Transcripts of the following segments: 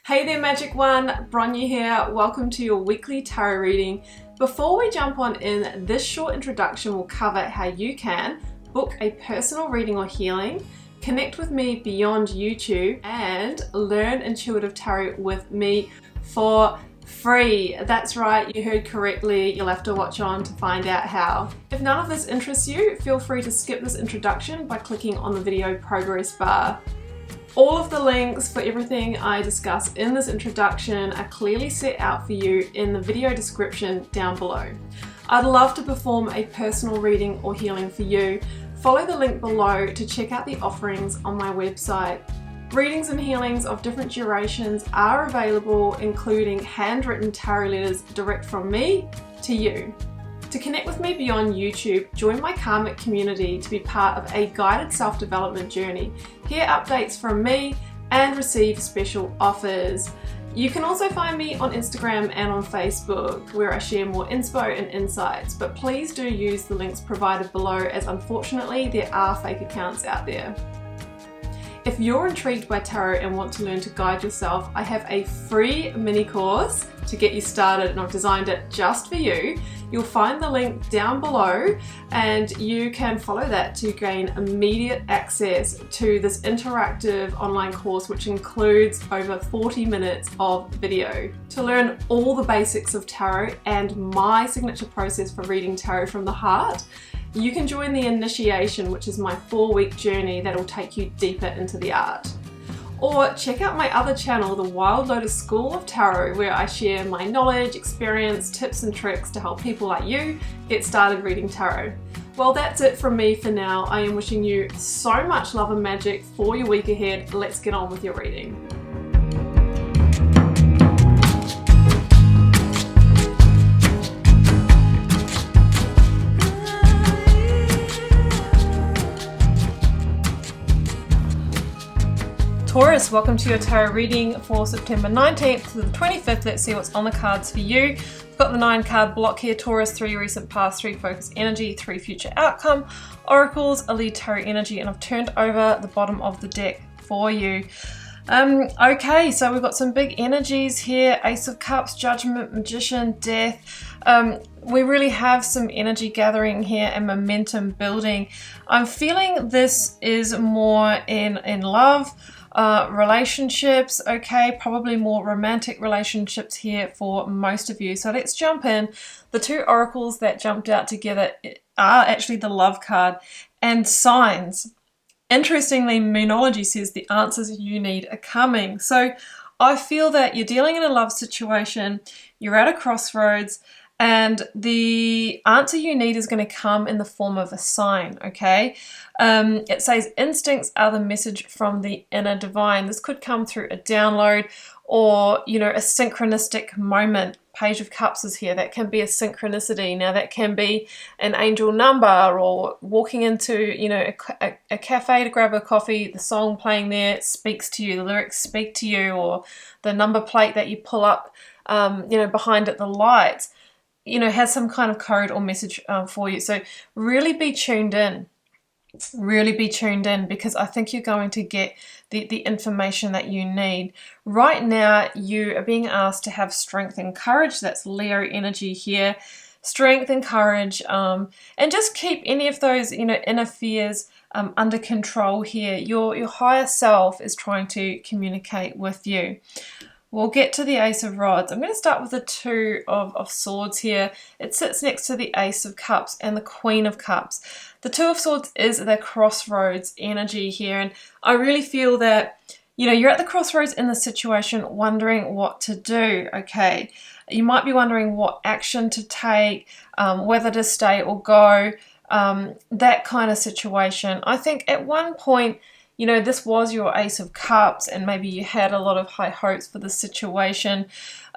Hey there Magic One, Bronya here. Welcome to your weekly tarot reading. Before we jump on in, this short introduction will cover how you can book a personal reading or healing, connect with me beyond YouTube, and learn intuitive tarot with me for free. That's right, you heard correctly. You'll have to watch on to find out how. If none of this interests you, feel free to skip this introduction by clicking on the video progress bar. All of the links for everything I discuss in this introduction are clearly set out for you in the video description down below. I'd love to perform a personal reading or healing for you. Follow the link below to check out the offerings on my website. Readings and healings of different durations are available, including handwritten tarot letters direct from me to you. To connect with me beyond YouTube, join my karmic community to be part of a guided self-development journey, hear updates from me, and receive special offers. You can also find me on Instagram and on Facebook, where I share more inspo and insights, but please do use the links provided below, as unfortunately there are fake accounts out there. If you're intrigued by tarot and want to learn to guide yourself, I have a free mini course to get you started, and I've designed it just for you. You'll find the link down below and you can follow that to gain immediate access to this interactive online course, which includes over 40 minutes of video. To learn all the basics of tarot and my signature process for reading tarot from the heart, you can join the initiation, which is my 4-week journey that'll take you deeper into the art. Or check out my other channel, the Wild Lotus School of Tarot, where I share my knowledge, experience, tips and tricks to help people like you get started reading tarot. Well, that's it from me for now. I am wishing you so much love and magic for your week ahead. Let's get on with your reading. Taurus, welcome to your tarot reading for September 19th to the 25th. Let's see what's on the cards for you. We've got the 9-card block here. Taurus, 3 recent past, 3 focus energy, 3 future outcome, oracles, a lead tarot energy, and I've turned over the bottom of the deck for you. Okay, so we've got some big energies here. Ace of Cups, Judgment, Magician, Death. We really have some energy gathering here and momentum building. I'm feeling this is more in love, relationships, okay, probably more romantic relationships here for most of you. So let's jump in. The 2 oracles that jumped out together are actually the love card and signs. Interestingly, Moonology says the answers you need are coming. So I feel that you're dealing in a love situation, you're at a crossroads, and the answer you need is going to come in the form of a sign, okay? It says instincts are the message from the inner divine. This could come through a download or, you know, a synchronistic moment. Page of Cups is here. That can be a synchronicity. Now that can be an angel number, or walking into, you know, a cafe to grab a coffee, the song playing there speaks to you, the lyrics speak to you, or the number plate that you pull up, you know, behind it, the lights, you know, has some kind of code or message for you. So really be tuned in. Really be tuned in, because I think you're going to get the information that you need. Right now, you are being asked to have strength and courage. That's Leo energy here. Strength and courage, and just keep any of those, you know, inner fears under control here. Your higher self is trying to communicate with you. We'll get to the Ace of Rods. I'm going to start with the 2 of Swords here. It sits next to the Ace of Cups and the Queen of Cups. The 2 of Swords is the crossroads energy here, and I really feel that, you know, you're at the crossroads in the situation, wondering what to do, okay? You might be wondering what action to take, whether to stay or go, that kind of situation. I think at one point, you know, this was your Ace of Cups, and maybe you had a lot of high hopes for the situation.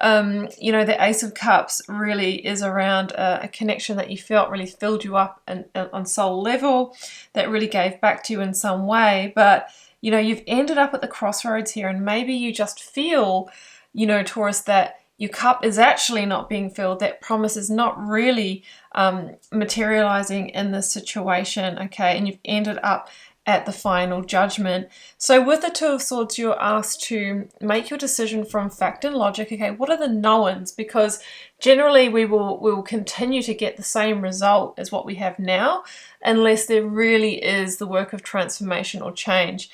You know, the Ace of Cups really is around a connection that you felt really filled you up on soul level, that really gave back to you in some way. But, you know, you've ended up at the crossroads here, and maybe you just feel, you know, Taurus, that your cup is actually not being filled. That promise is not really materializing in this situation, okay? And you've ended up at the final judgment. So with the Two of Swords, you're asked to make your decision from fact and logic. Okay, what are the knowns? Because generally we will continue to get the same result as what we have now, unless there really is the work of transformation or change.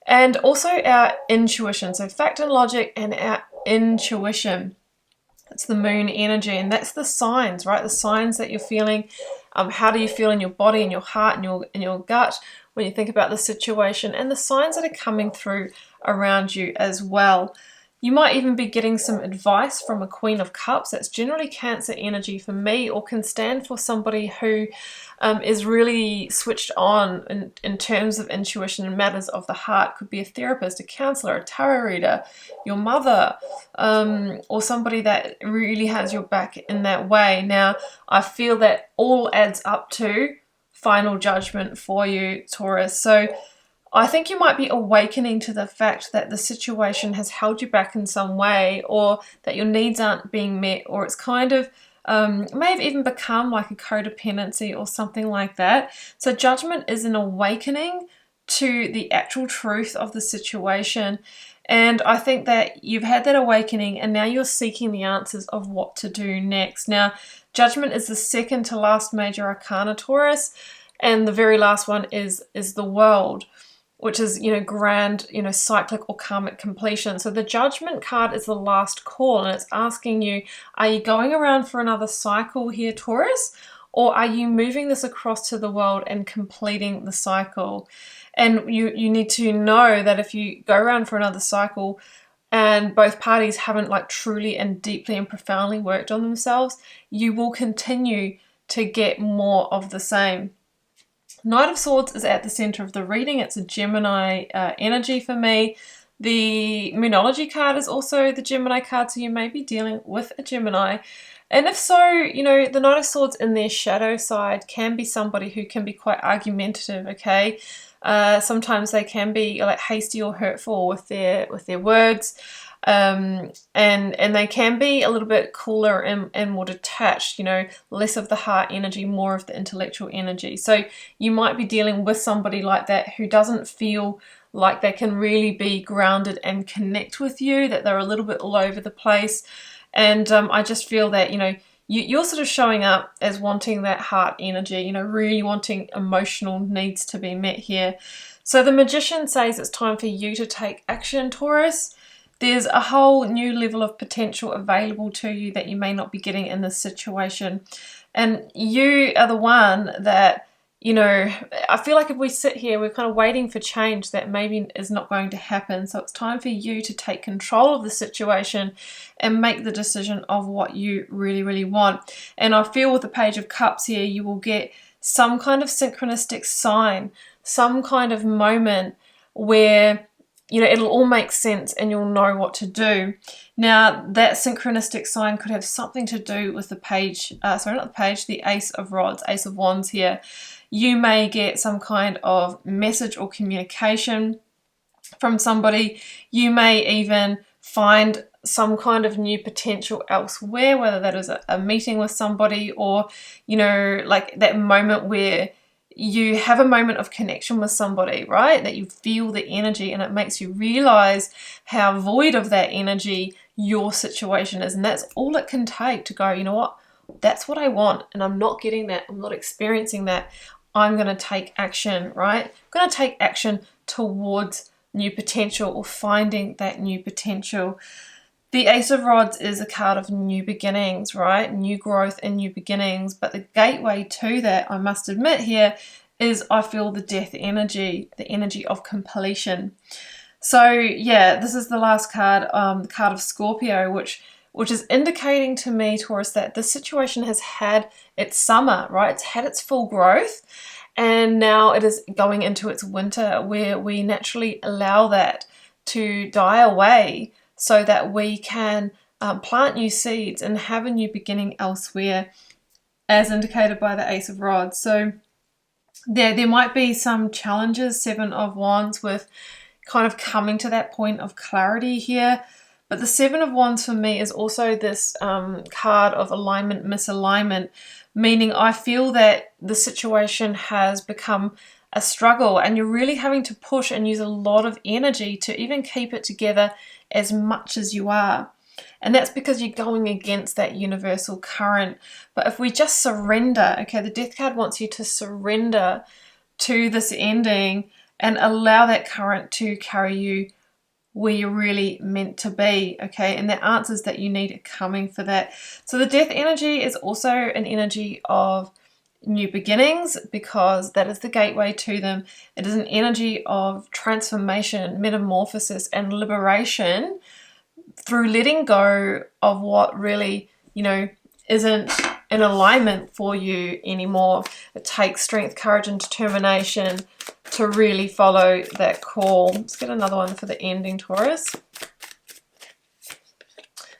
And also our intuition. So fact and logic and our intuition. It's the moon energy, and that's the signs, right? The signs that you're feeling. How do you feel in your body, in your heart, in your gut when you think about the situation, and the signs that are coming through around you as well. You might even be getting some advice from a Queen of Cups. That's generally Cancer energy for me, or can stand for somebody who is really switched on in terms of intuition and matters of the heart. Could be a therapist, a counselor, a tarot reader, your mother, or somebody that really has your back in that way. Now, I feel that all adds up to final judgment for you, Taurus. So I think you might be awakening to the fact that the situation has held you back in some way, or that your needs aren't being met, or it's kind of may have even become like a codependency or something like that. So judgment is an awakening to the actual truth of the situation. And I think that you've had that awakening, and now you're seeking the answers of what to do next. Now, judgment is the second to last major arcana, Taurus, and the very last one is the world, which is, grand, cyclic or karmic completion. So the judgment card is the last call, and it's asking you, are you going around for another cycle here, Taurus? Or are you moving this across to the world and completing the cycle? And you need to know that if you go around for another cycle and both parties haven't like truly and deeply and profoundly worked on themselves, you will continue to get more of the same. Knight of Swords is at the center of the reading. It's a Gemini energy for me. The Moonology card is also the Gemini card, so you may be dealing with a Gemini. And if so, the Knight of Swords in their shadow side can be somebody who can be quite argumentative, okay? Sometimes they can be like hasty or hurtful with their words. And they can be a little bit cooler and more detached, less of the heart energy, more of the intellectual energy. So you might be dealing with somebody like that who doesn't feel like they can really be grounded and connect with you, that they're a little bit all over the place. And I just feel that, you're sort of showing up as wanting that heart energy, really wanting emotional needs to be met here. So the Magician says it's time for you to take action, Taurus. There's a whole new level of potential available to you that you may not be getting in this situation. And you are the one that, I feel like if we sit here, we're kind of waiting for change that maybe is not going to happen. So it's time for you to take control of the situation and make the decision of what you really, really want. And I feel with the Page of Cups here, you will get some kind of synchronistic sign, some kind of moment where it'll all make sense and you'll know what to do. Now, that synchronistic sign could have something to do with the Ace of Rods, Ace of Wands here. You may get some kind of message or communication from somebody. You may even find some kind of new potential elsewhere, whether that is a meeting with somebody, or, like that moment where you have a moment of connection with somebody, right? That you feel the energy and it makes you realize how void of that energy your situation is. And that's all it can take to go, you know what? That's what I want, and I'm not getting that. I'm not experiencing that. I'm going to take action, right? I'm going to take action towards new potential, or finding that new potential. The Ace of Rods is a card of new beginnings, right? New growth and new beginnings. But the gateway to that, I must admit here, is I feel the Death energy, the energy of completion. So yeah, this is the last card, the card of Scorpio, which is indicating to me, Taurus, that this situation has had its summer, right? It's had its full growth, and now it is going into its winter, where we naturally allow that to die away so that we can plant new seeds and have a new beginning elsewhere, as indicated by the Ace of Rods. So there might be some challenges, Seven of Wands, with kind of coming to that point of clarity here. But the Seven of Wands for me is also this card of alignment, misalignment, meaning I feel that the situation has become a struggle, and you're really having to push and use a lot of energy to even keep it together as much as you are. And that's because you're going against that universal current. But if we just surrender, okay, the Death card wants you to surrender to this ending and allow that current to carry you where you're really meant to be, okay? And the answers that you need are coming for that. So the Death energy is also an energy of new beginnings, because that is the gateway to them. It is an energy of transformation, metamorphosis, and liberation through letting go of what really, isn't in alignment for you anymore. It takes strength, courage, and determination to really follow that call. Let's get another one for the ending, Taurus.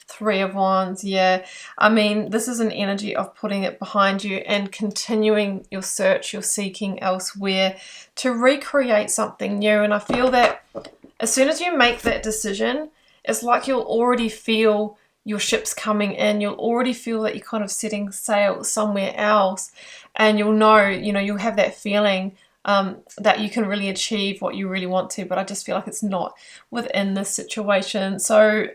Three of Wands, yeah. I mean, this is an energy of putting it behind you and continuing your search, your seeking elsewhere to recreate something new. And I feel that as soon as you make that decision, it's like you'll already feel your ships coming in. You'll already feel that you're kind of setting sail somewhere else, and you'll know, you'll have that feeling that you can really achieve what you really want to, but I just feel like it's not within this situation. So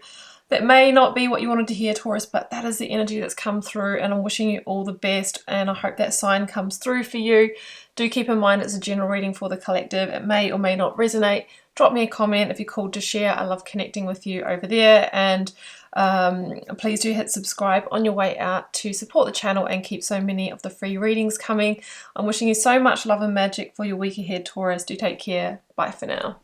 that may not be what you wanted to hear, Taurus, but that is the energy that's come through, and I'm wishing you all the best, and I hope that sign comes through for you. Do keep in mind it's a general reading for the collective. It may or may not resonate. Drop me a comment if you're called to share. I love connecting with you over there, and please do hit subscribe on your way out to support the channel and keep so many of the free readings coming. I'm wishing you so much love and magic for your week ahead, Taurus. Do take care. Bye for now.